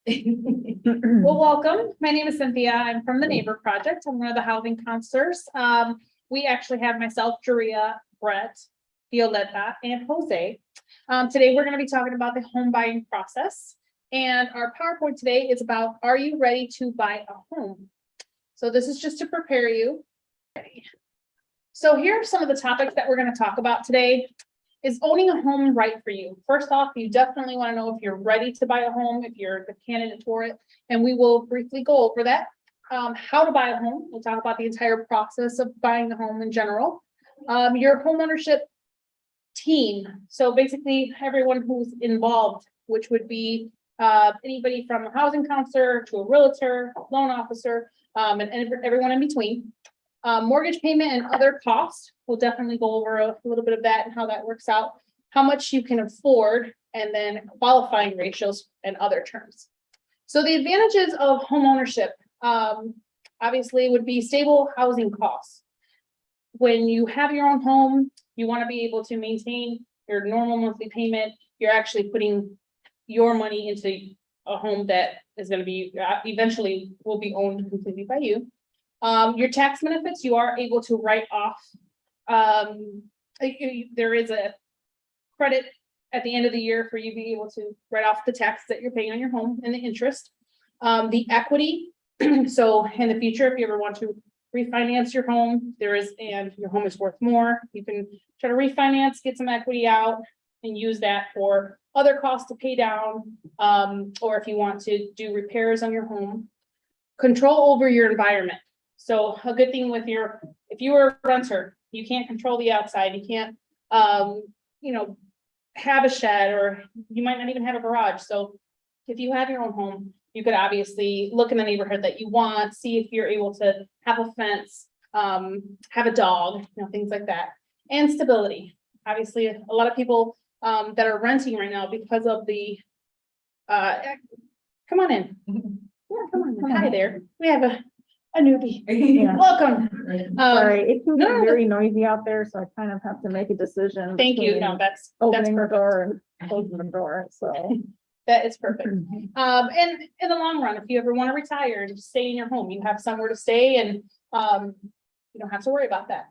Well, welcome. My name is Cynthia. I'm from the Neighbor Project. I'm one of the housing counselors. We actually have myself, Juria, Brett, Violetta, and Jose. Today, we're going to be talking about the home buying process. And our PowerPoint today is about, are you ready to buy a home? So this is just to prepare you. So here are some of the topics that we're going to talk about today. Is owning a home right for you? First off, you definitely want to know if you're ready to buy a home, if you're the candidate for it, and we will briefly go over that. How to buy a home. We'll talk about the entire process of buying a home in general. Your home ownership team. So basically everyone who's involved, which would be anybody from a housing counselor to a realtor, loan officer, and everyone in between. Mortgage payment and other costs. We'll definitely go over a little bit of that and how that works out, how much you can afford, and then qualifying ratios and other terms. So the advantages of home ownership, obviously would be stable housing costs. When you have your own home, you want to be able to maintain your normal monthly payment. You're actually putting your money into a home that is going to be eventually will be owned completely by you. Your tax benefits, you are able to write off. There is a credit at the end of the year for you being able to write off the tax that you're paying on your home and the interest. The equity, so in the future, if you ever want to refinance your home, and your home is worth more, you can try to refinance, get some equity out and use that for other costs to pay down, or if you want to do repairs on your home. Control over your environment. So a good thing if you are a renter, you can't control the outside, you can't, have a shed, or you might not even have a garage. So if you have your own home, you could obviously look in the neighborhood that you want, see if you're able to have a fence, have a dog, things like that. And stability. Obviously, a lot of people that are renting right now because of the, come on in. Yeah, come on in. Hi there. We have a newbie. Yeah. Welcome. Sorry, it can get no, very noisy out there, so I kind of have to make a decision. Thank you. between No, that's Opening the perfect. door and closing the door, so. That is perfect. And in the long run, if you ever want to retire and just stay in your home, you have somewhere to stay, and you don't have to worry about that.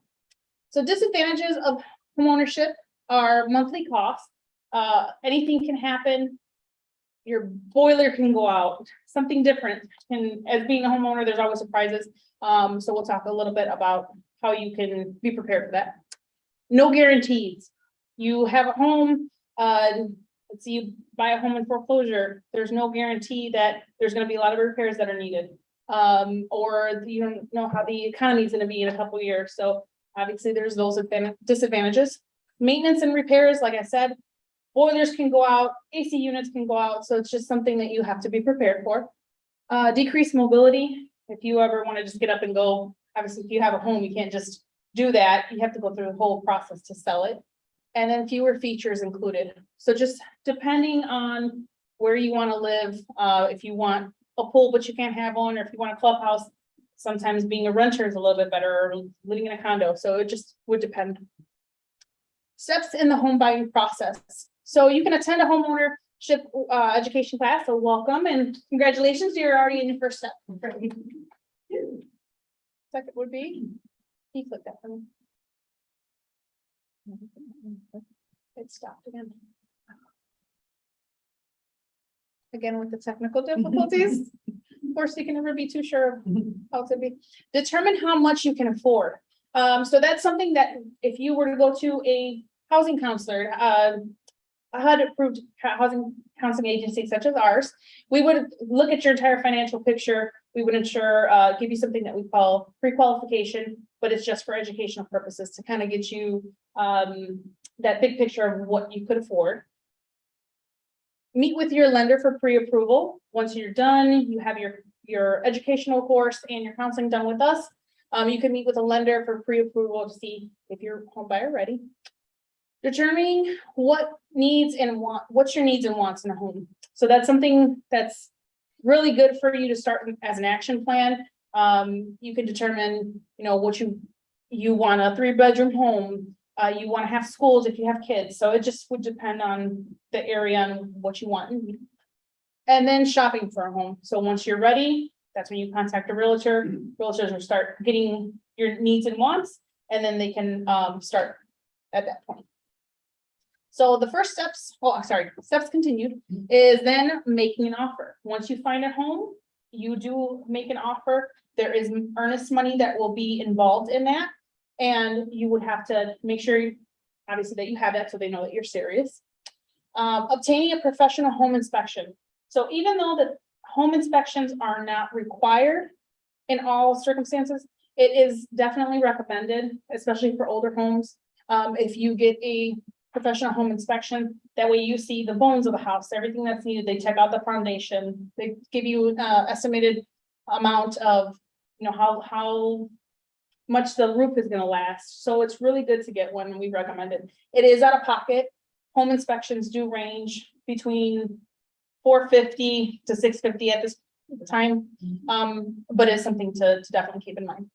So disadvantages of home ownership are monthly costs. Anything can happen. Your boiler can go out, something different. And as being a homeowner, there's always surprises. So we'll talk a little bit about how you can be prepared for that. No guarantees. You have a home, let's see, you buy a home in foreclosure. There's no guarantee that there's going to be a lot of repairs that are needed. Or you don't know how the economy is going to be in a couple of years. So obviously there's those disadvantages. Maintenance and repairs, like I said, boilers can go out, AC units can go out, so it's just something that you have to be prepared for. Decreased mobility, if you ever want to just get up and go, obviously if you have a home, you can't just do that, you have to go through the whole process to sell it. And then fewer features included. So just depending on where you want to live, if you want a pool but you can't have one, or if you want a clubhouse, sometimes being a renter is a little bit better, or living in a condo, so it just would depend. Steps in the home buying process. So you can attend a homeownership education class, so welcome and congratulations, you're already in your first step. Second would be, can you click that for me? It stopped again. Again with the technical difficulties. Of course, you can never be too sure of how it's gonna be. Determine how much you can afford. So that's something that if you were to go to a housing counselor, a HUD-approved housing counseling agency such as ours, we would look at your entire financial picture. We would give you something that we call pre-qualification, but it's just for educational purposes to kind of get you that big picture of what you could afford. Meet with your lender for pre-approval. Once you're done, you have your educational course and your counseling done with us. You can meet with a lender for pre-approval to see if you're home buyer ready. Determining what's your needs and wants in a home. So that's something that's really good for you to start as an action plan. You can determine, what you want, a 3-bedroom home. You want to have schools if you have kids. So it just would depend on the area and what you want. And then shopping for a home. So once you're ready, that's when you contact a realtor. Realtors will start getting your needs and wants, and then they can start at that point. So the first steps, steps continued, is then making an offer. Once you find a home, you do make an offer. There is earnest money that will be involved in that. And you would have to make sure, obviously, that you have that so they know that you're serious. Obtaining a professional home inspection. So even though the home inspections are not required in all circumstances, it is definitely recommended, especially for older homes. If you get a professional home inspection, that way you see the bones of the house, everything that's needed. They check out the foundation. They give you an estimated amount of, how much the roof is going to last. So it's really good to get one. We recommend it. It is out of pocket. Home inspections do range between $450 to $650 at this time, but it's something to definitely keep in mind.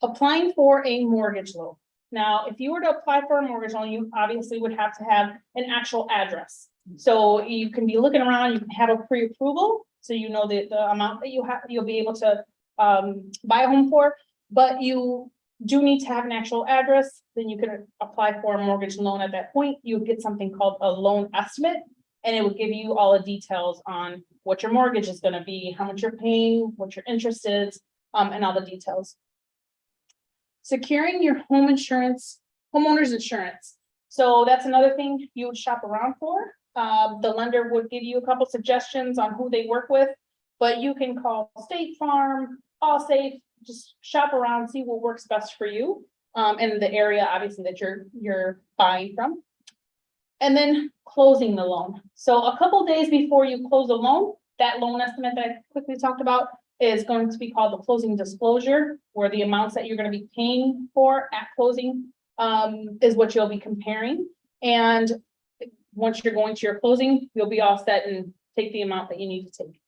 Applying for a mortgage loan. Now, if you were to apply for a mortgage loan, you obviously would have to have an actual address. So you can be looking around, you can have a pre-approval, so you know the amount that you'll be able to buy a home for, but you do need to have an actual address. Then you can apply for a mortgage loan. At that point, you would get something called a loan estimate, and it will give you all the details on what your mortgage is going to be, how much you're paying, what your interest is, and all the details. Securing your home insurance, homeowner's insurance. So that's another thing you would shop around for. The lender would give you a couple suggestions on who they work with, but you can call State Farm, Allstate, just shop around, see what works best for you, and the area obviously that you're buying from. And then closing the loan. So a couple days before you close the loan, that loan estimate that I quickly talked about is going to be called the closing disclosure, where the amounts that you're going to be paying for at closing is what you'll be comparing. And once you're going to your closing, you'll be all set and take the amount that you need to take.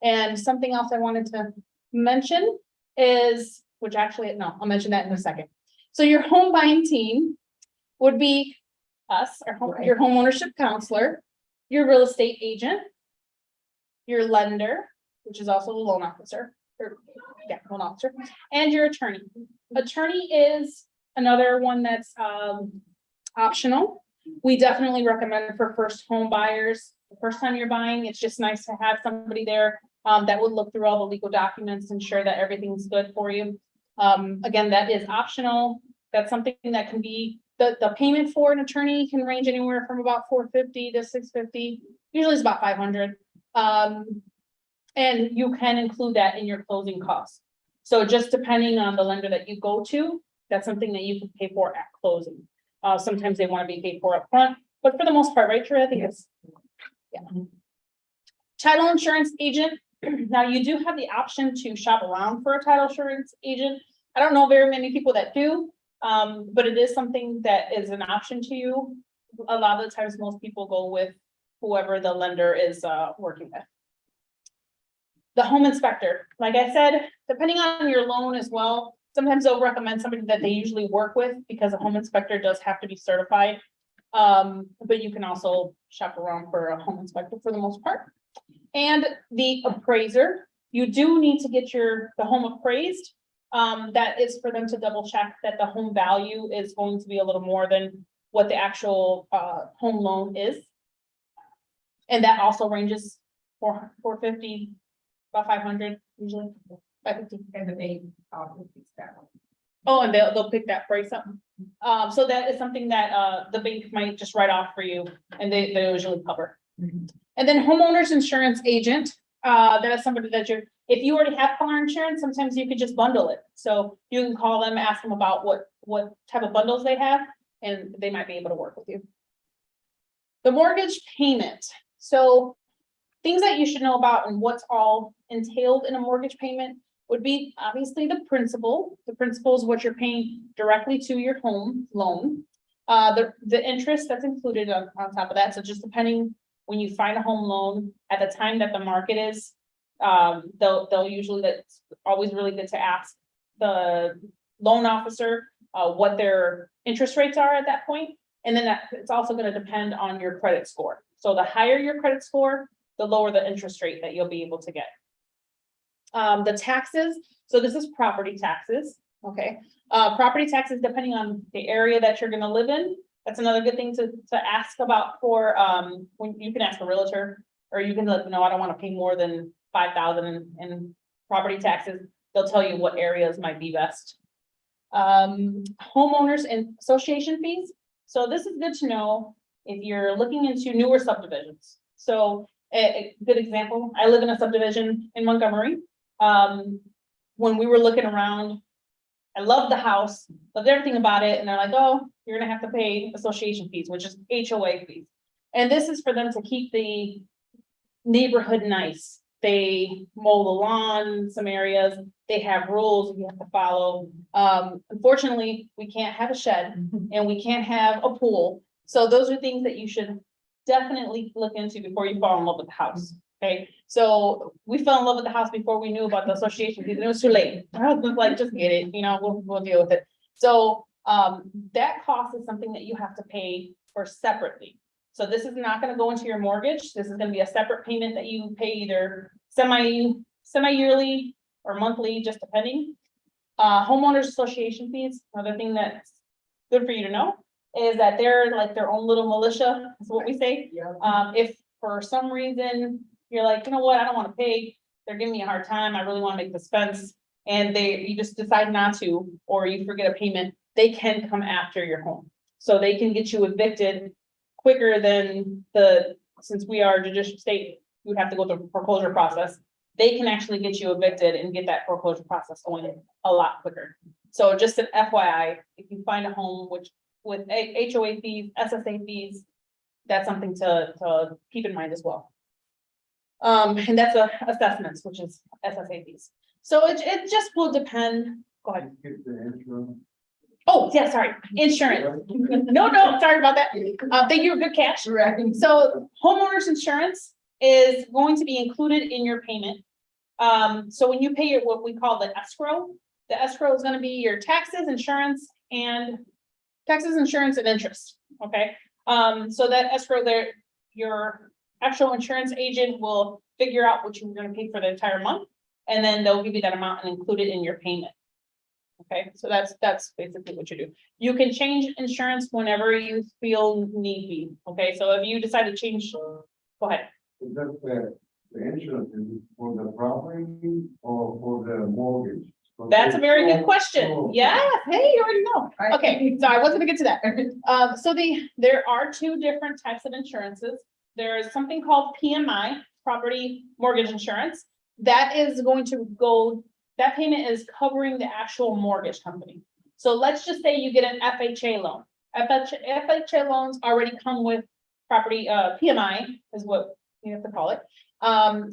And something else I wanted to mention is, I'll mention that in a second. So your home buying team would be us, your home ownership counselor, your real estate agent, your lender, which is also the loan officer, loan officer, and your attorney. Attorney is another one that's optional. We definitely recommend for first home buyers. The first time you're buying, it's just nice to have somebody there that would look through all the legal documents, ensure that everything's good for you. Again, that is optional. That's something that can be, the payment for an attorney can range anywhere from about $450 to $650. Usually it's about $500. And you can include that in your closing costs. So just depending on the lender that you go to, that's something that you can pay for at closing. Sometimes they want to be paid for up front, but for the most part, right, Trey? I think it's, yeah. Title insurance agent. Now you do have the option to shop around for a title insurance agent. I don't know very many people that do, but it is something that is an option to you. A lot of the times, most people go with whoever the lender is working with. The home inspector, like I said, depending on your loan as well, sometimes they'll recommend somebody that they usually work with, because a home inspector does have to be certified. But you can also shop around for a home inspector for the most part. And the appraiser, you do need to get the home appraised. That is for them to double check that the home value is going to be a little more than what the actual home loan is. And that also ranges $450, about $500 usually. $550. And the bank fix that one. Oh, and they'll pick that price up. So that is something that the bank might just write off for you, and they usually cover. And then homeowners insurance agent, that is somebody that if you already have car insurance, sometimes you could just bundle it. So you can call them, ask them about what type of bundles they have, and they might be able to work with you. The mortgage payment. So things that you should know about and what's all entailed in a mortgage payment would be obviously the principal. The principal is what you're paying directly to your home loan. The interest that's included on top of that. So just depending, when you find a home loan at the time that the market is, they'll usually, that's always really good to ask the loan officer what their interest rates are at that point. And then it's also going to depend on your credit score. So the higher your credit score, the lower the interest rate that you'll be able to get. The taxes, so this is property taxes, okay? Property taxes, depending on the area that you're gonna live in, that's another good thing to ask about for, when you can ask a realtor, or you can let them know, I don't wanna pay more than 5,000 in property taxes. They'll tell you what areas might be best. Homeowners and association fees. So this is good to know if you're looking into newer subdivisions. So a good example, I live in a subdivision in Montgomery. When we were looking around, I loved the house, loved everything about it, and they're like, oh, you're gonna have to pay association fees, which is HOA fees. And this is for them to keep the neighborhood nice. They mow the lawn in some areas, they have rules you have to follow. Unfortunately, we can't have a shed and we can't have a pool. So those are things that you should definitely look into before you fall in love with the house. Okay, so we fell in love with the house before we knew about the association fees, and it was too late. I was like, just get it, you know, we'll deal with it. So that cost is something that you have to pay for separately. So this is not gonna go into your mortgage. This is gonna be a separate payment that you pay either semi-yearly or monthly, just depending. Homeowners association fees, another thing that's good for you to know is that they're like their own little militia, is what we say. Yeah. If for some reason you're like, you know what, I don't wanna pay, they're giving me a hard time, I really wanna make this fence, and you just decide not to, or you forget a payment, they can come after your home. So they can get you evicted quicker than since we are a judicial state, you have to go through the foreclosure process. They can actually get you evicted and get that foreclosure process going a lot quicker. So just an FYI, if you find a home with HOA fees, SSA fees, that's something to keep in mind as well. And that's assessments, which is SSA fees. So it just will depend. Go ahead. Oh, yeah, sorry, insurance. No, sorry about that. Thank you, good catch. Right. So homeowners insurance is going to be included in your payment. So when you pay what we call the escrow is gonna be your taxes, insurance, and interest, okay? So that escrow there, your actual insurance agent will figure out what you're gonna pay for the entire month, and then they'll give you that amount and include it in your payment. Okay, so that's basically what you do. You can change insurance whenever you feel need be, okay? So if you decide to change, go ahead. Is that the insurance is for the property or for the mortgage? That's a very good question. Yeah, hey, you already know. Okay, so I wasn't gonna get to that. So there are two different types of insurances. There is something called PMI, property mortgage insurance. That is going to go, that payment is covering the actual mortgage company. So let's just say you get an FHA loan. FHA loans already come with property, PMI is what you have to call it.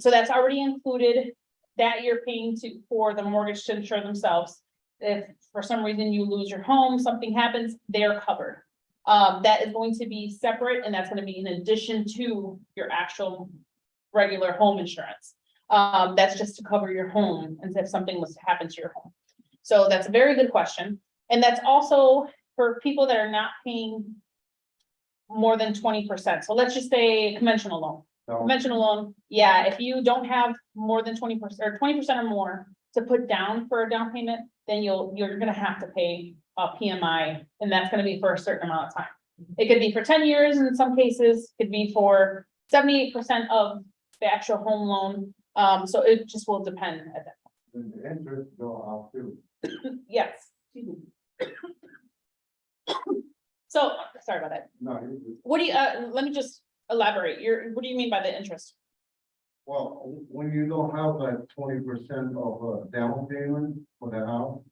So that's already included that you're paying for the mortgage to insure themselves. If for some reason you lose your home, something happens, they're covered. That is going to be separate, and that's going to be in addition to your actual regular home insurance. That's just to cover your home and if something was to happen to your home. So that's a very good question. And that's also for people that are not paying more than 20%. So let's just say conventional loan. Conventional loan, yeah, if you don't have more than 20% or 20% or more to put down for a down payment, then you're gonna have to pay a PMI, and that's gonna be for a certain amount of time. It could be for 10 years in some cases, could be for 78% of the actual home loan. So it just will depend at that. And the interest go out too. Yes. So, sorry about that. No, it's just- What do you, let me just elaborate. What do you mean by the interest? well, when you don't have like 20% of a down payment for the house.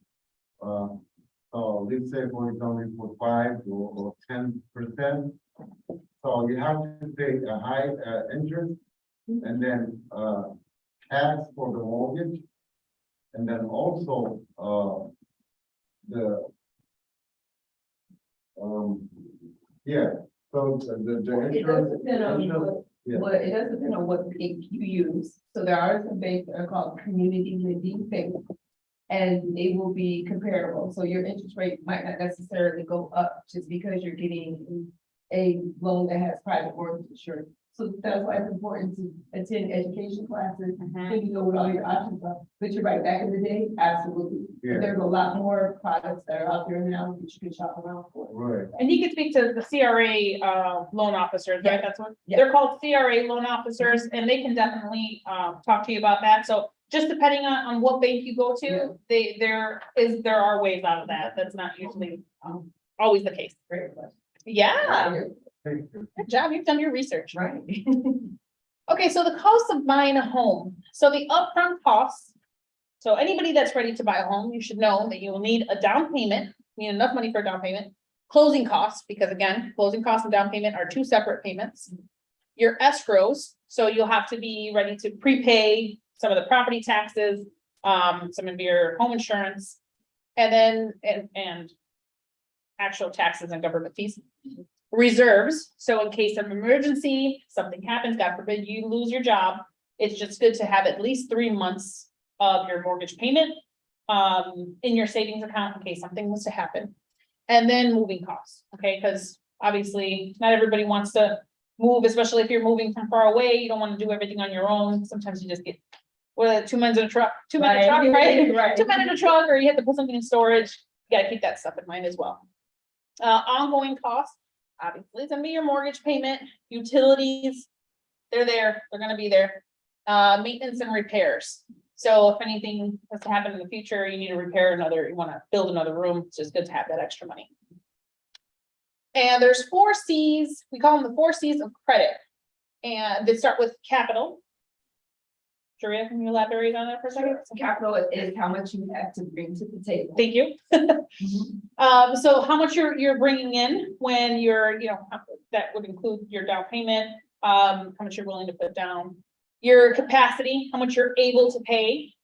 So let's say for example, for 5 or 10%. So you have to pay a high interest and then tax for the mortgage. And then also yeah, so the It insurance. does depend on Yeah. what, it does depend on what bank you use. So there are some banks that are called community lending banks. And they will be comparable. So your interest rate might not necessarily go up just because you're getting a loan that has private mortgage insurance. So that's why it's important to attend education classes, Mhm. so you know what all your options are. But you're right, back in the day, absolutely. Yeah. There's a lot more products that are out there now that you can shop around for. Right. And you can speak to the CRA loan officers, right? Yeah. That's what, Yeah. they're called CRA loan officers, and they can definitely talk to you about that. So just depending on what bank you go Yeah. to, there are ways out of that. That's not usually always the case. Great question. Yeah, Thank you. good job. You've done your research. Right. Okay, so the cost of buying a home. So the upfront costs. So anybody that's ready to buy a home, you should know that you will need a down payment, you need enough money for a down payment. Closing costs, because again, closing costs and down payment are two separate payments. Your escrows, so you'll have to be ready to prepay some of the property taxes, some of your home insurance. And then, and actual taxes and government fees. Reserves, so in case of emergency, something happens, God forbid you lose your job, it's just good to have at least 3 months of your mortgage payment in your savings account in case something was to happen. And then moving costs, okay, because obviously not everybody wants to move, especially if you're moving from far away, you don't want to do everything on your own. Sometimes you just get, well, 2 men in a truck, right? 2 men in a truck, or you have to put something in storage. You gotta keep that stuff in mind as well. Ongoing costs, obviously, it's gonna be your mortgage payment, utilities, they're gonna be there. Maintenance and repairs. So if anything was to happen in the future, you need to repair another, you wanna build another room, it's just good to have that extra money. And there's 4 Cs, we call them the 4 Cs of credit. And they start with capital. Sharia, can you elaborate on that for a second? Capital is how much you have to bring to the table. Thank you. So how much you're bringing in when you're, that would include your down payment, how much you're willing to put down. Your capacity, how much you're able to pay,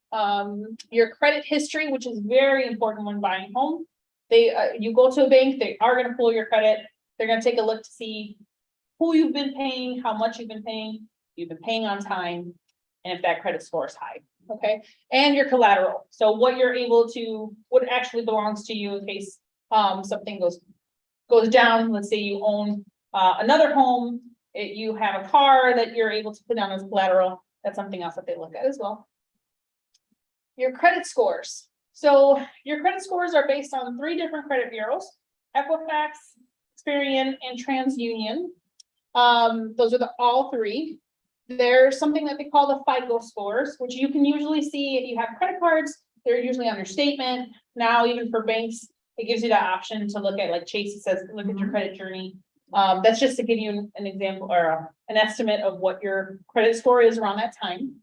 your credit history, which is very important when buying a home. You go to a bank, they are gonna pull your credit, they're gonna take a look to see who you've been paying, how much you've been paying on time, and if that credit score is high, okay? And your collateral, so what you're able to, what actually belongs to you in case something goes down. Let's say you own another home, you have a car that you're able to put down as collateral, that's something else that they look at as well. Your credit scores, so your credit scores are based on 3 different credit bureaus: Equifax, Experian, and TransUnion. Those are all 3. There's something that they call the FICO scores, which you can usually see if you have credit cards. They're usually on your statement. Now, even for banks, it gives you that option to look at, like Chase says, look at your credit journey. That's just to give you an example or an estimate of what your credit score is around that time.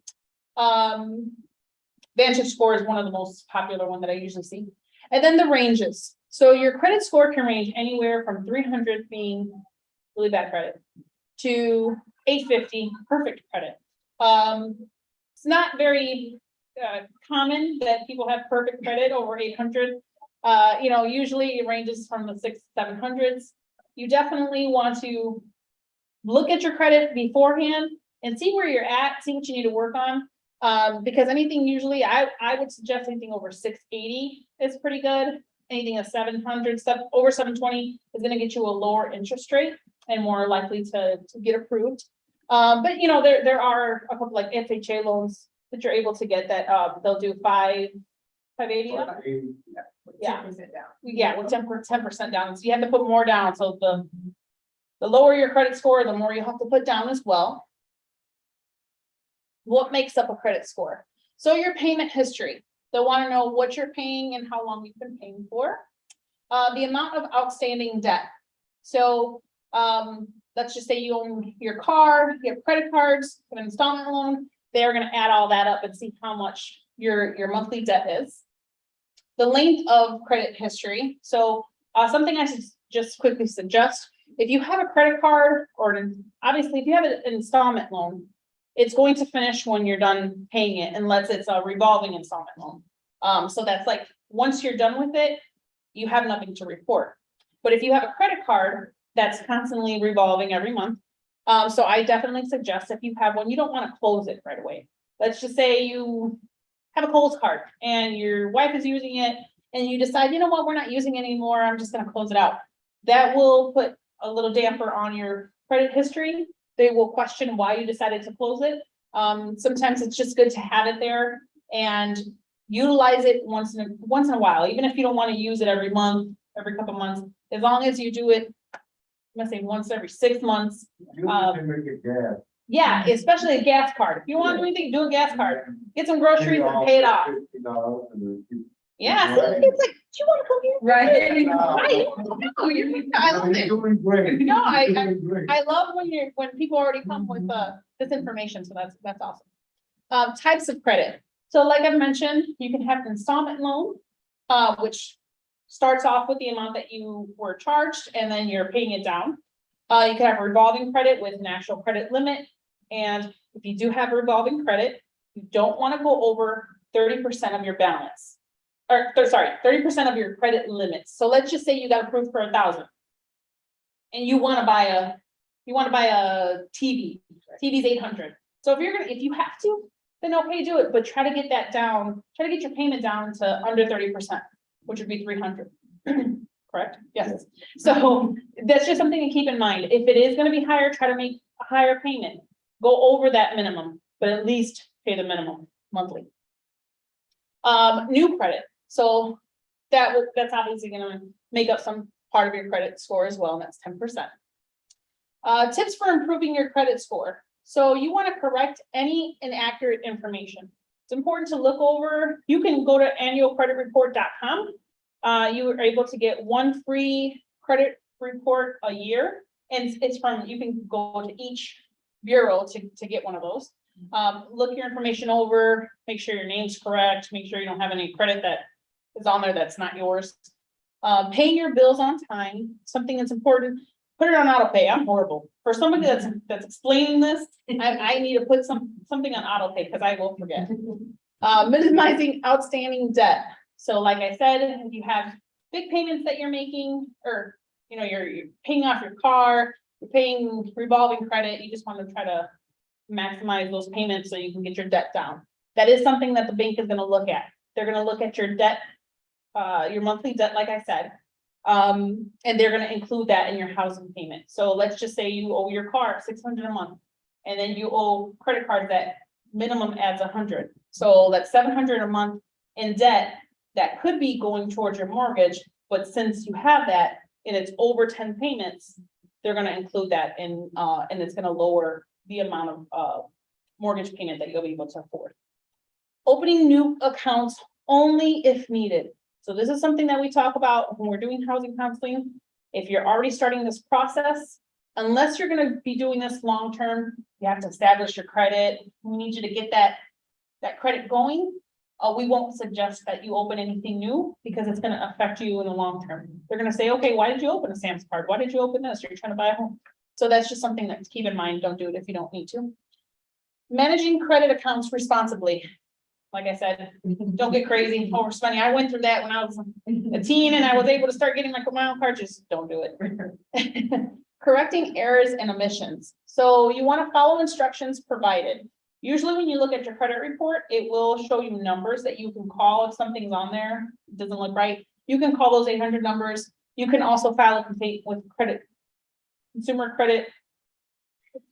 Vantage score is one of the most popular one that I usually see. And then the ranges. So your credit score can range anywhere from 300 being really bad credit to 850 perfect credit. It's not very common that people have perfect credit over 800. Usually it ranges from the 600-700s. You definitely want to look at your credit beforehand and see where you're at, see what you need to work on. Because anything usually, I would suggest anything over 680 is pretty good. Anything at 700 stuff over 720 is going to get you a lower interest rate and more likely to get approved. But there are a couple like FHA loans that you're able to get that they'll do 580 up. Yeah. 10% down. Yeah, with 10% down. So you have to put more down. So the lower your credit score, the more you have to put down as well. What makes up a credit score? So your payment history. They'll want to know what you're paying and how long you've been paying for. The amount of outstanding debt. So let's just say you own your car, you have credit cards, an installment loan. They're going to add all that up and see how much your monthly debt is. The length of credit history. So something I should just quickly suggest, if you have a credit card or obviously if you have an installment loan, it's going to finish when you're done paying it unless it's a revolving installment loan. So that's like, once you're done with it, you have nothing to report. But if you have a credit card that's constantly revolving every month, so I definitely suggest if you have one, you don't want to close it right away. Let's just say you have a Kohl's card and your wife is using it and you decide, you know what, we're not using it anymore, I'm just going to close it out. That will put a little damper on your credit history they will question why you decided to close it. Sometimes it's just good to have it there and utilize it once in a while, even if you don't want to use it every month, every couple months, as long as you do it, I'm gonna say once every 6 months. You can make it gas. Yeah, especially a gas card. If you want to do anything, do a gas card. Get some groceries and pay it off. $50 and then you- Yeah, so it's like, do you want to come here? Right. No, I love You're it. doing great. No, You're doing great. I love when people already come with this information, so that's awesome. Types of credit. So like I've mentioned, you can have an installment loan, which starts off with the amount that you were charged and then you're paying it down. You can have a revolving credit with an actual credit limit. And if you do have a revolving credit, you don't want to go over 30% of your balance. Or, sorry, 30% of your credit limits. So let's just say you got approved for 1,000. And you want to buy a TV. TV's 800. So if you have to, then okay, do it. But try to get that down. Try to get your payment down to under 30%, which would be 300. Correct? Yes. So that's just something to keep in mind. If it is going to be higher, try to make a higher payment. Go over that minimum, but at least pay the minimum monthly. New credit. So that's obviously going to make up some part of your credit score as well, and that's 10%. Tips for improving your credit score. So you want to correct any inaccurate information. It's important to look over. You can go to annualcreditreport.com. You are able to get 1 free credit report a year, and you can go to each bureau to get one of those. Look your information over, make sure your name's correct, make sure you don't have any credit that is on there that's not yours. Paying your bills on time, something that's important. Put it on auto pay. I'm horrible. For somebody that's explaining this, I need to put something on auto pay because I will forget. Minimizing outstanding debt. So like I said, if you have big payments that you're making, or you're paying off your car, you're paying revolving credit, you just want to try to maximize those payments so you can get your debt down. That is something that the bank is going to look at. They're going to look at your debt, your monthly debt, like I said, and they're going to include that in your housing payment. So let's just say you owe your car $600 a month, and then you owe credit cards that minimum adds 100. So that's $700 a month in debt that could be going towards your mortgage. But since you have that and it's over 10 payments, they're going to include that in, and it's going to lower the amount of mortgage payment that you'll be able to afford. Opening new accounts only if needed. So this is something that we talk about when we're doing housing counseling. If you're already starting this process, unless you're going to be doing this long term, you have to establish your credit. We need you to get that credit going. We won't suggest that you open anything new because it's going to affect you in the long term. They're going to say, okay, why did you open a Sam's card? Why did you open this? You're trying to buy a home. So that's just something that to keep in mind. Don't do it if you don't need to. Managing credit accounts responsibly. Like I said, don't get crazy overspending. I went through that when I was a teen and I was able to start getting my own card. Just don't do it. Correcting errors and omissions. So you want to follow instructions provided. Usually when you look at your credit report, it will show you numbers that you can call if something's on there, it doesn't look right. You can call those 800 numbers. You can also file a complaint with consumer credit.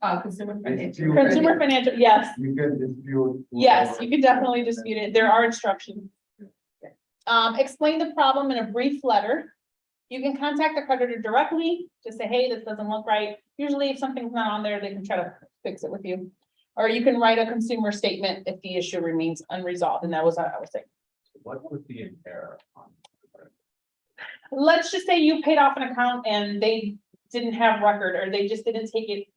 Consumer financial. Consumer financial, yes. You can dispute. Yes, you can definitely dispute it. There are instructions. Explain the problem in a brief letter. You can contact the creditor directly, just say, hey, this doesn't look right. Usually if something's not on there, they can try to fix it with you. Or you can write a consumer statement if the issue remains unresolved. And that was what I was saying. What would be an error on? Let's just say you paid off an account and they didn't have record, or they just didn't take it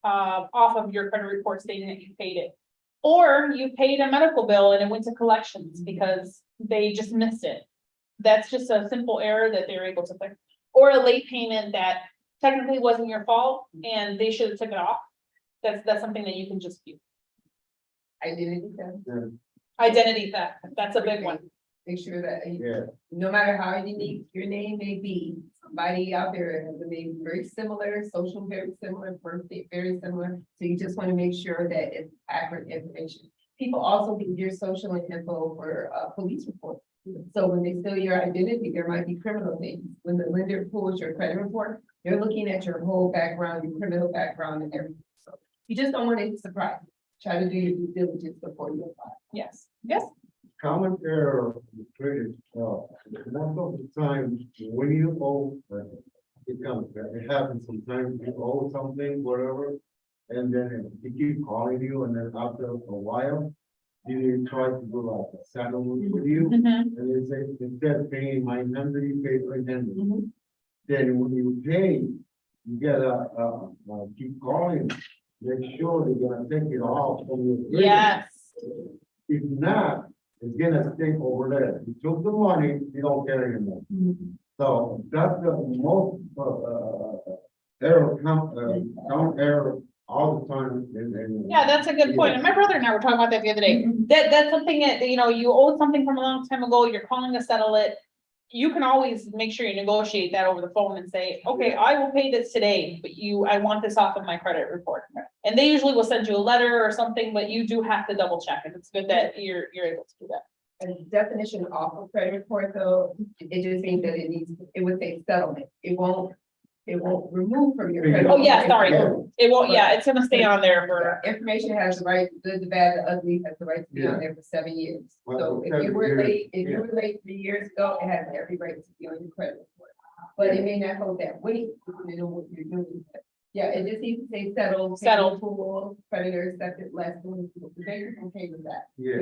off of your credit report stating that you paid it. Or you paid a medical bill and it went to collections because they just missed it. That's just a simple error that they're able to fix. Or a late payment that technically wasn't your fault and they should have took it off. That's something that you can just view. Identity theft. Identity theft, that's a big one. Make sure that Yeah. no matter how unique your name may be, somebody out there has a name very similar, social very similar, birthday very similar. So you just want to make sure that it's accurate information. People also need your social info for a police report. So when they steal your identity, there might be criminal things. When the lender pulls your credit report, they're looking at your whole background, your criminal background and everything. So You just don't want it to surprise you. Try to do your due diligence before you apply. Yes, yes, Common error with credit, most of the time, when you owe, it happens sometimes, you owe something, whatever. And then they keep calling you, and then after a while, you try to do like a settlement with you, Mhm. and they say, instead of paying 900, you pay 300. Then when you pay, you gotta, keep calling, make sure they're gonna take it off from your. credit. yes, If not, it's gonna stay over there. You took the money, you don't get it anymore. So that's the most, error, count error all the time. yeah, that's a good point, and my brother and I were talking about that the other day. That's something that, you know, you owed something from a long time ago, you're calling to settle it. You can always make sure you negotiate that over the phone and say, okay, I will pay this today, but I want this off of my credit report. And they usually will send you a letter or something, but you do have to double check, and it's good that you're able to do that. And definition off of credit report though, it just means that it would say settlement. It won't remove from your credit. Oh, yeah, report. sorry. It won't, yeah, it's gonna stay on there for, Information has the right, good, the bad, the ugly, has the right to be on there for 7 years. Well, So if 7 you were years, late, if you were late 3 years ago, it has every right to be on your credit report. But it may not hold that weight, depending on what you're doing. Yeah, it just needs to say settled. Settled. Pool, creditor accepted less than, the bank is okay with that. Yeah,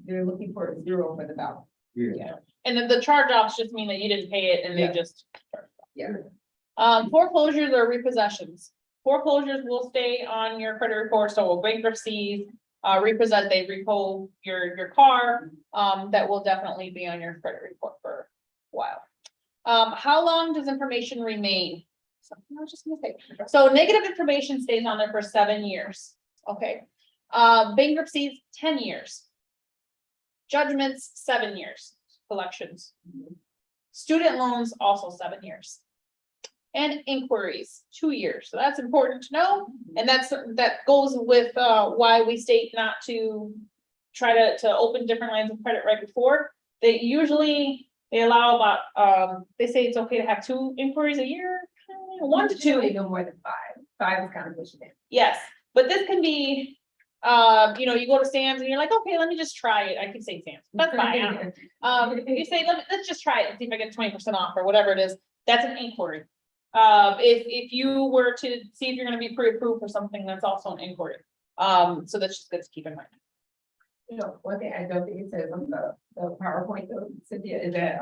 They're looking for a zero for the balance. yeah. and then the charge offs just mean that you didn't pay it and they Yeah. just. Yeah. Foreclosures or repossessions. Foreclosures will stay on your credit report, so bankruptcies, repossess, they repo your car, that will definitely be on your credit report for a while. How long does information remain? Something I was just gonna say. So negative information stays on there for 7 years, okay? Bankruptcies, 10 years. Judgments, 7 years, collections. Student loans, also 7 years. And inquiries, 2 years, so that's important to know, and that goes with why we state not to try to open different lines of credit right before. They allow about, they say it's okay to have 2 inquiries a year, 1 to 2. Usually no more than 5. 5 is kind of pushing it. Yes, but this can be, you know, you go to Sam's and you're like, okay, let me just try it. I could say Sam's, that's fine. I don't know. You say, let's just try it and see if I get 20% off or whatever it is. That's an inquiry. If you were to see if you're gonna be pre-approved for something, that's also an inquiry. So that's just good to keep in mind. You know, one thing I don't think it says on the PowerPoint though, Cynthia, is that,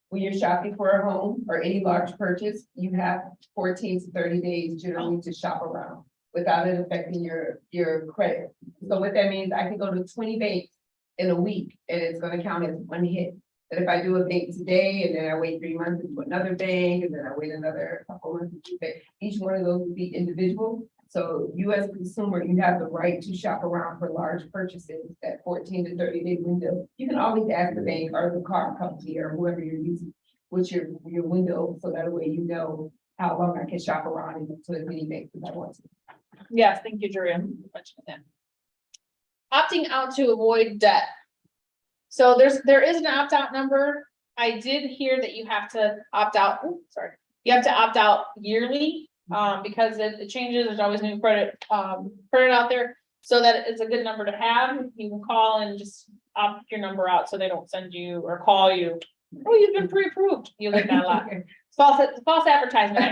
when you're shopping for a home or any large purchase, you have 14 to 30 days generally to shop around without it affecting your credit. So what that means, I can go to 20 banks in a week and it's gonna count as one hit. That if I do a bank today and then I wait 3 months to do another bank and then I wait another couple months to do bank, each one of those would be individual. So you as a consumer, you have the right to shop around for large purchases at 14 to 30 day window. You can always ask the bank or the car company or whoever you're using, what's your window, so that way you know how long I can shop around and to as many banks as I want to. Yes, thank you, Julia. Opting out to avoid debt. So there is an opt-out number. I did hear that you have to opt out, you have to opt out yearly, because it changes, there's always new credit out there. So that it's a good number to have. You can call and just opt your number out so they don't send you or call you. Oh, you've been pre-approved. You get that a lot. False advertisement.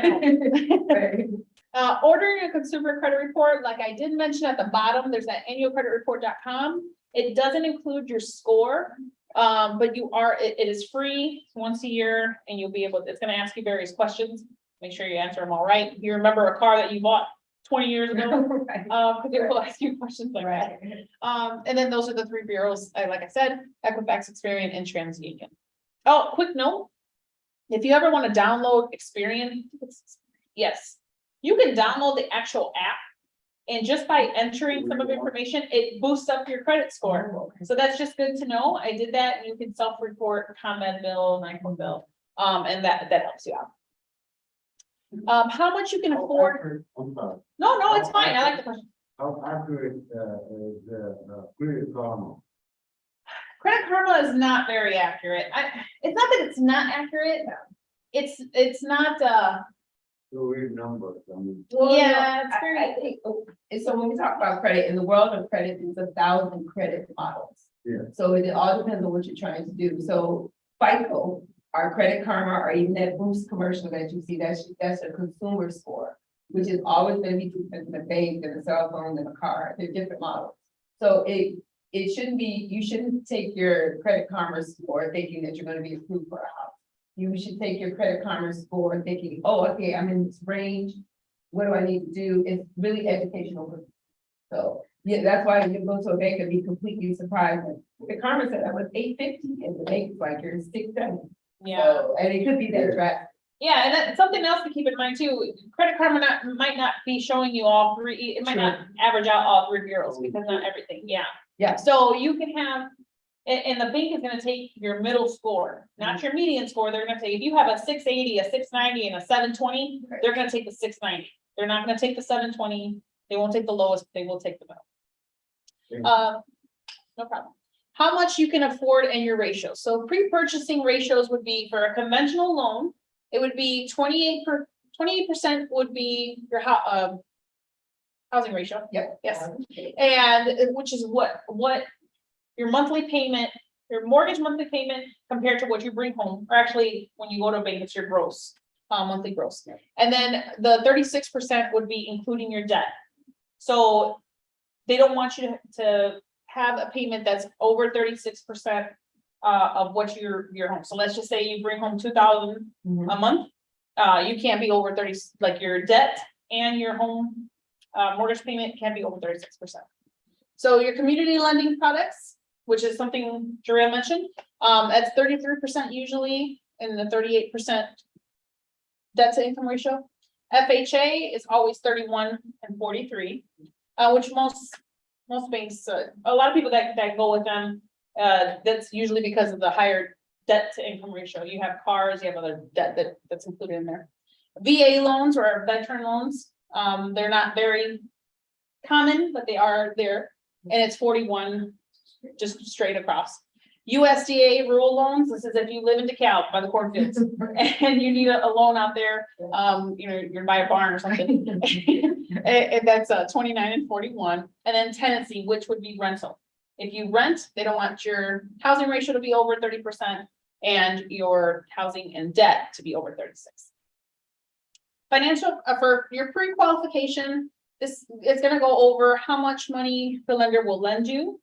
I know. Ordering a consumer credit report, like I did mention at the bottom, there's that annualcreditreport.com. It doesn't include your score, but it is free once a year, and you'll be able, it's gonna ask you various questions. Make sure you answer them all right. If you remember a car that you bought 20 years ago, because it will ask you questions like that. And then those are the 3 bureaus, like I said, Equifax, Experian, and TransUnion. Oh, quick note. If you ever want to download Experian, yes, you can download the actual app. And just by entering some of the information, it boosts up your credit score. So that's just good to know. I did that, and you can self-report ComEd bill, NICO bill, and that helps you out. How much you can afford? I'm sorry. No, it's fine. I like the question. How accurate, is, Credit Karma? Credit Karma is not very accurate. It's not that it's not accurate. It's not, weird numbers, I mean. Well, Yeah, it's I very, think, and so when we talk about credit, in the world of credit, there's 1,000 credit models. Yeah. So it all depends on what you're trying to do. So FICO, our Credit Karma, or even that Boost commercial that you see, that's a consumer score, which is always gonna be different than a bank, than a cell phone, than a car. They're different models. So it shouldn't be, you shouldn't take your Credit Karma score thinking that you're gonna be approved for a house. You should take your Credit Karma score thinking, oh, okay, I'm in this range. What do I need to do? It's really educational. So, yeah, that's why you go to a bank and be completely surprised. The Karma said that was 850 and the bank is like, you're 670. yeah. So, and it could be that drastic. Yeah, and that's something else to keep in mind too. Credit Karma might not be showing you all three, it might not average out all three bureaus because not everything, yeah. Yeah. So you can have, and the bank is gonna take your middle score, not your median score. They're gonna say, if you have a 680, a 690, and a 720, Right. they're gonna take the 690. They're not gonna take the 720. They won't take the lowest, they will take the middle. No problem. How much you can afford and your ratio. So pre-purchasing ratios would be for a conventional loan, it would be 28% would be your housing ratio. Yep. Yes. And which is what your monthly payment, your mortgage monthly payment compared to what you bring home, or actually, when you go to a bank, it's your gross, monthly gross. And then the 36% would be including your debt. So they don't want you to have a payment that's over 36% of what your home. So let's just say you bring home 2,000 a month. You can't be over 30, like your debt and your home mortgage payment can't be over 36%. So your community lending products, which is something Jarrell mentioned, that's 33% usually, and the 38% debt to income ratio. FHA is always 31 and 43, which most banks, a lot of people that go with them, that's usually because of the higher debt to income ratio. You have cars, you have other debt that's included in there. VA loans or veteran loans, they're not very common, but they are there, and it's 41 just straight across. USDA rural loans, this is if you live in DeKalb by the cornfields and you need a loan out there, you're gonna buy a barn or something. And that's 29 and 41, and then tenancy, which would be rental. If you rent, they don't want your housing ratio to be over 30% and your housing and debt to be over 36. Financial, for your pre-qualification, this is gonna go over how much money the lender will lend you,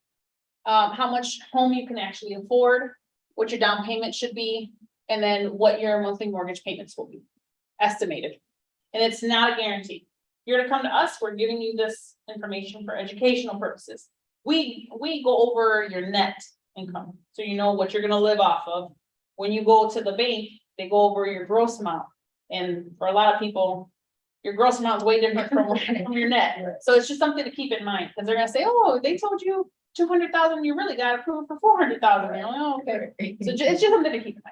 how much home you can actually afford, what your down payment should be, and then what your monthly mortgage payments will be estimated. And it's not a guarantee. You're gonna come to us, we're giving you this information for educational purposes. We go over your net income, so you know what you're gonna live off of. When you go to the bank, they go over your gross amount. And for a lot of people, your gross amount is way different from your net. So it's just something to keep in mind, because they're gonna say, oh, they told you 200,000, you really got approved for 400,000. You're like, oh, okay. So it's just something to keep in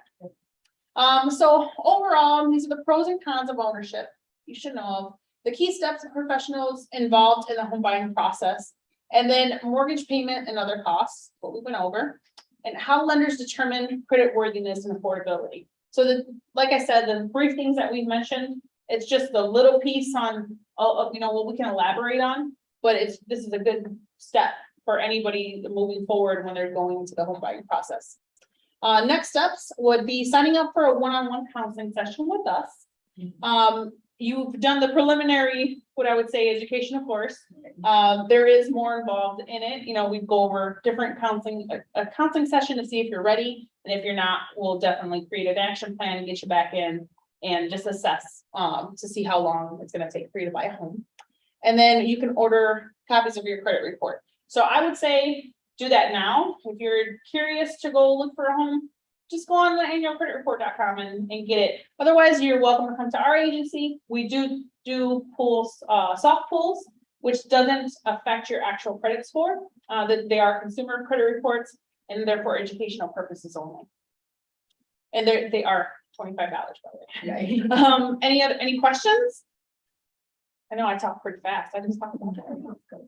mind. So overall, these are the pros and cons of ownership. You should know of the key steps of professionals involved in the home buying process, and then mortgage payment and other costs, what we went over, and how lenders determine credit worthiness and affordability. So like I said, the brief things that we've mentioned, it's just the little piece on, what we can elaborate on, but this is a good step for anybody moving forward when they're going into the home buying process. Next steps would be signing up for a one-on-one counseling session with us. You've done the preliminary, what I would say, education, of course. There is more involved in it. We go over different counseling, a counseling session to see if you're ready. And if you're not, we'll definitely create an action plan and get you back in and just assess to see how long it's going to take for you to buy a home. And then you can order copies of your credit report. So I would say do that now. If you're curious to go look for a home, just go on the annualcreditreport.com and get it. Otherwise, you're welcome to come to our agency. We do pools, soft pools, which doesn't affect your actual credit score. That they are consumer credit reports and they're for educational purposes only. And they are $25, by the way. Any questions? I know I talk pretty fast. I just talk about that.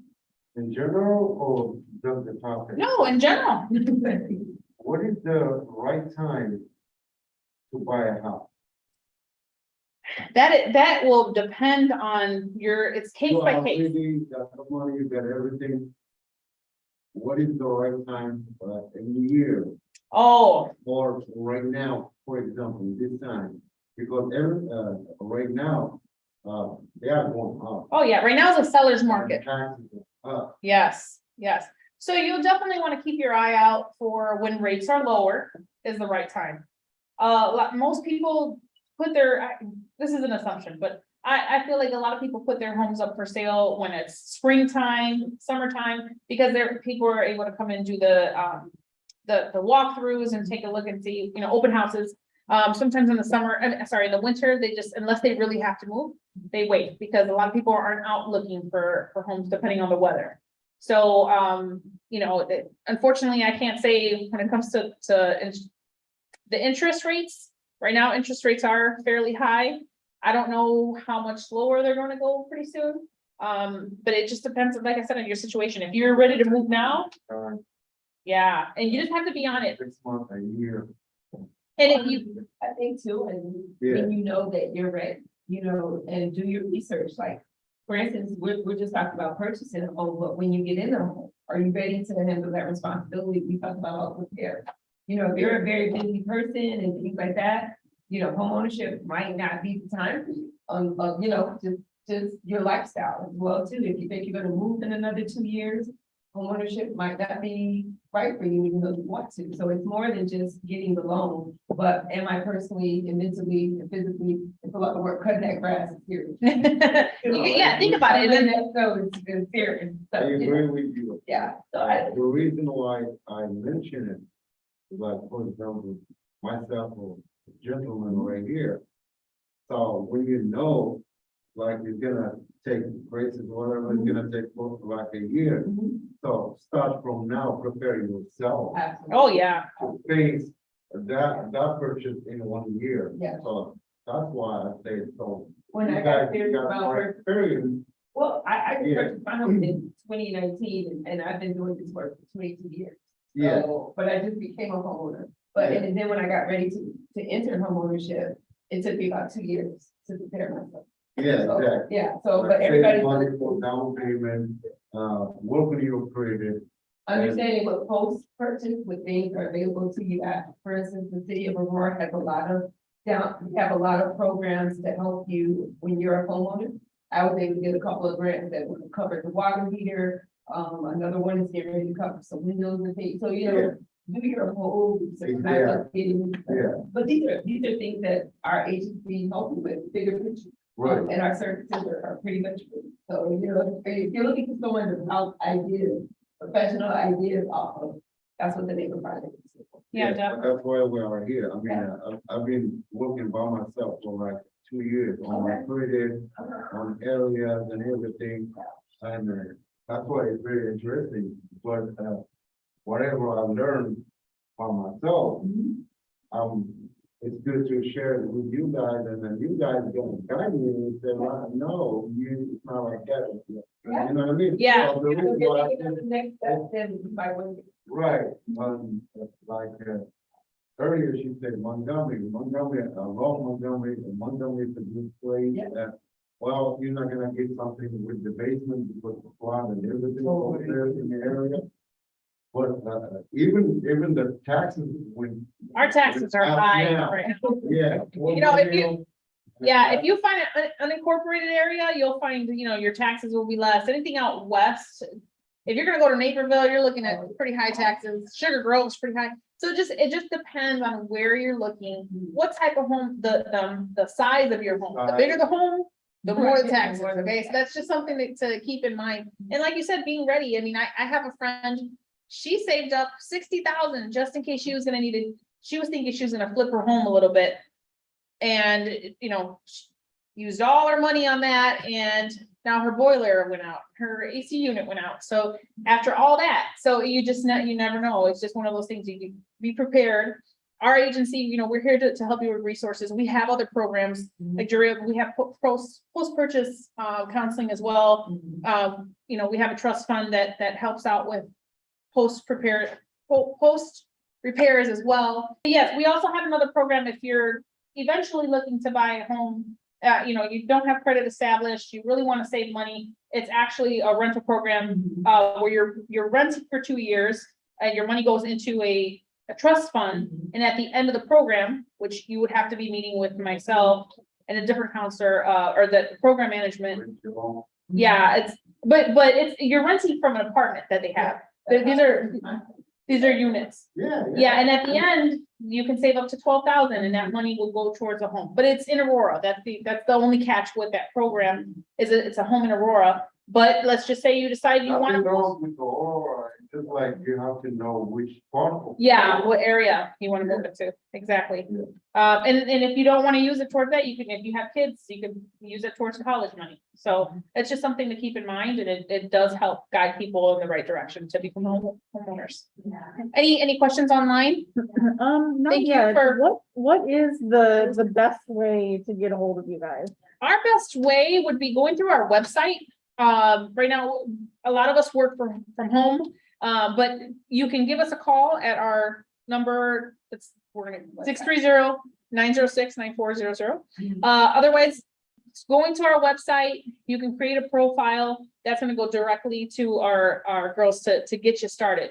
In general or just the topic? No, in general. What is the right time to buy a house? That will depend on it's case You by case. already got the money, you got everything. What is the right time, in the year, Oh, or right now, for example, this time? Because right now, they are going up. oh yeah, right now is a seller's market. Taxes are up. Yes, yes. So you'll definitely want to keep your eye out for when rates are lower is the right time. Most people put this is an assumption, but I feel like a lot of people put their homes up for sale when it's springtime, summertime, because people are able to come and do the walkthroughs and take a look and see, open houses. Sometimes in the summer, in the winter, they just, unless they really have to move, they wait because a lot of people aren't out looking for homes depending on the weather. So, unfortunately, I can't say when it comes to the interest rates. Right now, interest rates are fairly high. I don't know how much lower they're gonna go pretty soon. But it just depends, like I said, on your situation. If you're ready to move now, yeah, and you just have to be on it. 6 months, a year. And if you, I think too, and Yeah. when you know that you're ready, and do your research, like, for instance, we're just talking about purchasing a home, but when you get in a home, are you ready to handle that responsibility? We talked about all repair. If you're a very busy person and things like that, homeownership might not be the time for you. Just your lifestyle as well too. If you think you're gonna move in another 2 years, homeownership might not be right for you, even though you want to. So it's more than just getting the loan, but am I personally and mentally and physically, it's a lot of work cutting that grass is serious. yeah, think about it. And then, So it's serious. I So, agree with you. yeah, so The reason why I mention it, is like, for example, myself or gentleman right here. So when like you're gonna take braces, whatever, it's gonna take for like a year. So start from now, prepare yourself absolutely. oh, yeah. to face that purchase in 1 year. Yeah. So that's why I say, so. When you I guys got serious got about more work, experience. well, I Yeah. purchased my home in 2019 and I've been doing this work for 22 years. Yeah, So, but I just became a homeowner. But, and then when I got ready to enter homeownership, it took me about 2 years to prepare myself. yeah, So, exactly. yeah, so, Like but save everybody, money for down payment, work with your credit. understanding what post-purchase, what things are available to you at, for instance, the city of Aurora has we have a lot of programs to help you when you're a homeowner. I was able to get a couple of grants that would cover the water heater. Another one is getting ready to cover some windows and things. So, do your whole. research, not just getting- Yeah. But these are things that our agency help you with, bigger picture. Right. And our services are pretty much free. So, if you're looking for someone to bounce ideas, professional ideas off of, that's what the neighbor project is. Yeah, but definitely. that's why we are here. I mean, I've been working by myself for like 2 years on my credit, on areas and everything. And that's why it's very interesting, but, whatever I learned by myself, it's good to share it with you guys, and then you guys gonna guide me and say, well, no, it's not like that. You know what I mean? Yeah. So the reason why I think- The next step, then you might want to. Right, like, earlier she said Montgomery, I love Montgomery, and Montgomery is a good place. Yeah. Well, you're not gonna get something with the basement because the flood and everything over there in the area. But, even the taxes when. Our taxes are high Yeah. right now. Yeah. If you find an unincorporated area, you'll find, your taxes will be less. Anything out west. If you're gonna go to Naperville, you're looking at pretty high taxes. Sugar Grove's pretty high. So it just depends on where you're looking, what type of home, the size of your home. The bigger the home, the more the taxes, okay? So that's just something to keep in mind. And like you said, being ready. I mean, I have a friend, she saved up 60,000 just in case she was gonna need it. She was thinking she was gonna flip her home a little bit. And, used all her money on that, and now her boiler went out, her AC unit went out. So after all that, so you never know. It's just one of those things. You can be prepared. Our agency, we're here to help you with resources. We have other programs like we have post-purchase counseling as well. We have a trust fund that helps out with post repairs as well. But yes, we also have another program if you're eventually looking to buy a home you know, you don't have credit established, you really want to save money, it's actually a rental program, where you're renting for 2 years, and your money goes into a trust fund, and at the end of the program, which you would have to be meeting with myself and a different counselor, or the program management. Yeah, but it's, you're renting from an apartment that they have. These are units. Yeah, and at the end, you can save up to 12,000 and that money will go towards a home, but it's in Aurora. That's the only catch with that program is it's a home in Aurora. But let's just say you decide you want Nothing to, wrong with the aura, it's just like you have to know which part of. yeah, what area you want to move it to, exactly. And if you don't want to use it towards that, you can, if you have kids, you can use it towards college money. So it's just something to keep in mind, and it does help guide people in the right direction to become homeowners. Any questions online? Not Thank you yet. for- What is the best way to get a hold of you guys? Our best way would be going through our website. Right now, a lot of us work from home, but you can give us a call at our number. We're gonna 630-906-9400. Otherwise, going to our website, you can create a profile that's gonna go directly to our girls to get you started.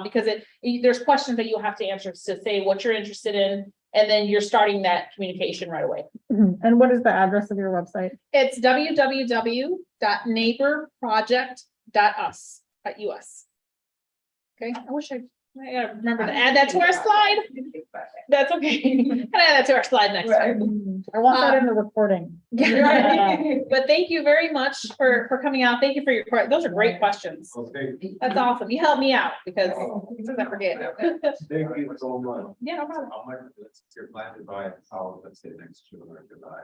Because there's questions that you'll have to answer to say what you're interested in, and then you're starting that communication right away. And what is the address of your website? It's www.neighborproject.us. Okay, I wish I gotta remember to add that to our slide. That's okay. Can I add that to our slide next time? I want that in the recording. Yeah, right. But thank you very much for coming out. Thank you for those are great questions. Okay, That's awesome. You helped me out because sometimes I forget. thank you so much. Yeah, no problem. How much, let's, if you're planning to buy a house, let's say next June or July,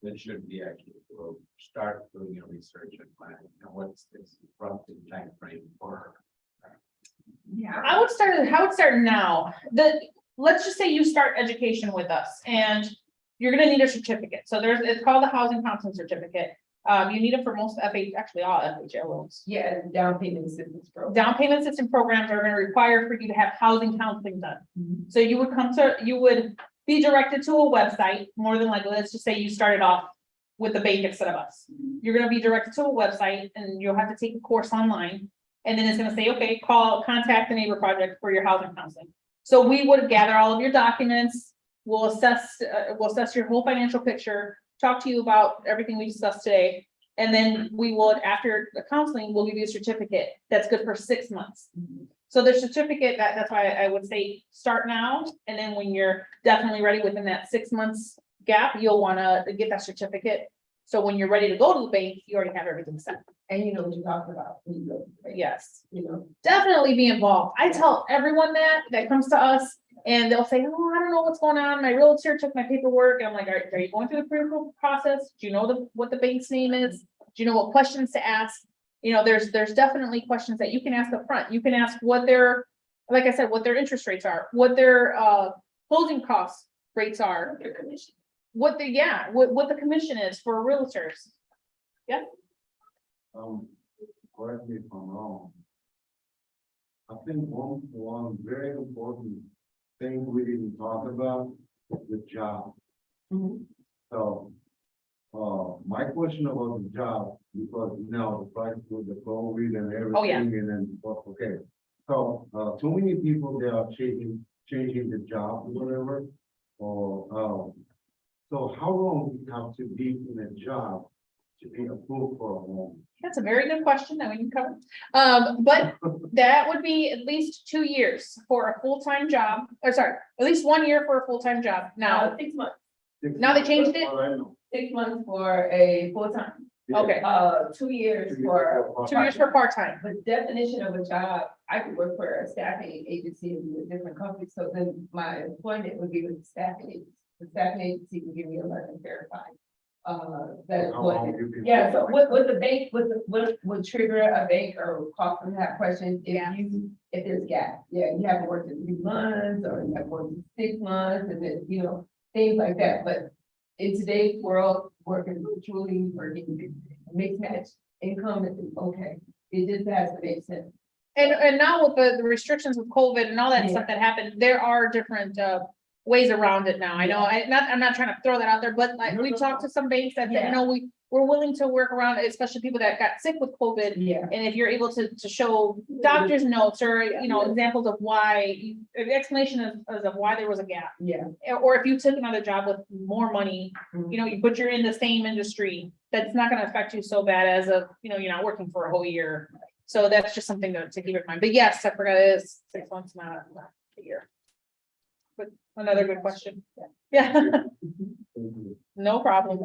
then should be actually, we'll start doing your research and planning, and what's this roughly time frame for? I would start now. Let's just say you start education with us and you're gonna need a certificate. So it's called the housing counseling certificate. You need it for most actually all FHA loans. Yeah, down payment assistance program. Down payment system programs are gonna require for you to have housing counseling done. Mhm. So you would be directed to a website, more than likely, let's just say you started off with the bank instead of us. You're gonna be directed to a website and you'll have to take a course online. And then it's gonna say, okay, contact the Neighbor Project for your housing counseling. So we would gather all of your documents, we'll assess your whole financial picture, talk to you about everything we discussed today. And then we would, after the counseling, we'll give you a certificate that's good for 6 months. So the certificate, that's why I would say start now, and then when you're definitely ready within that 6 months gap, you'll wanna get that certificate. So when you're ready to go to the bank, you already have everything set. And you know what you're talking about. When you go, Yes, you know. definitely be involved. I tell everyone that comes to us and they'll say, oh, I don't know what's going on. My realtor took my paperwork. And I'm like, are you going through the pre-approval process? Do you know what the bank's name is? Do you know what questions to ask? You know, there's definitely questions that you can ask up front. You can ask what their, like I said, what their interest rates are, what their closing cost rates are, Their commission. what the commission is for realtors. Correct me if I'm wrong. I think one very important thing we didn't talk about is the job. Mhm. So, my question about the job, because now the price with the COVID and everything. Oh, yeah. And then, okay, so, too many people, they are changing the job or whatever, or, so how long do you have to be in a job to be approved for a home? That's a very good question that we can cover. But that would be at least 2 years for a full-time job, or sorry, at least 1 year for a full-time job. Now, 6 months. Now they changed it? Well, I know. 6 months for a full-time. okay, 2 years for. 2 years for part-time. The definition of a job, I could work for a staffing agency with a different company, so then my employment would be with the staffing agency. The staffing agency would give me a letter verifying. That How long employment. you been- Yeah, so with the bank, what would trigger a bank or call them that question, Yeah. if there's gap, yeah, you haven't worked in 3 months, or you have worked in 6 months, and then, you know, things like that, but in today's world, working virtually, working mixed match income is okay, it just has to make sense. And now with the restrictions with COVID and all that Yeah. stuff that happened, there are different ways around it now. I know, I'm not trying to throw that out there, but like, we talked to some banks that, you know, we're willing to work around it, especially people that got sick with COVID. Yeah. And if you're able to show doctor's notes or, you know, examples of why, an explanation of why there was a gap. Yeah. Or if you took another job with more money, you know, but you're in the same industry, that's not gonna affect you so bad as of, you know, you're not working for a whole year. So that's just something to keep in mind. But yes, I forgot it is 6 months, not a year. But another good question. Yeah, no problem.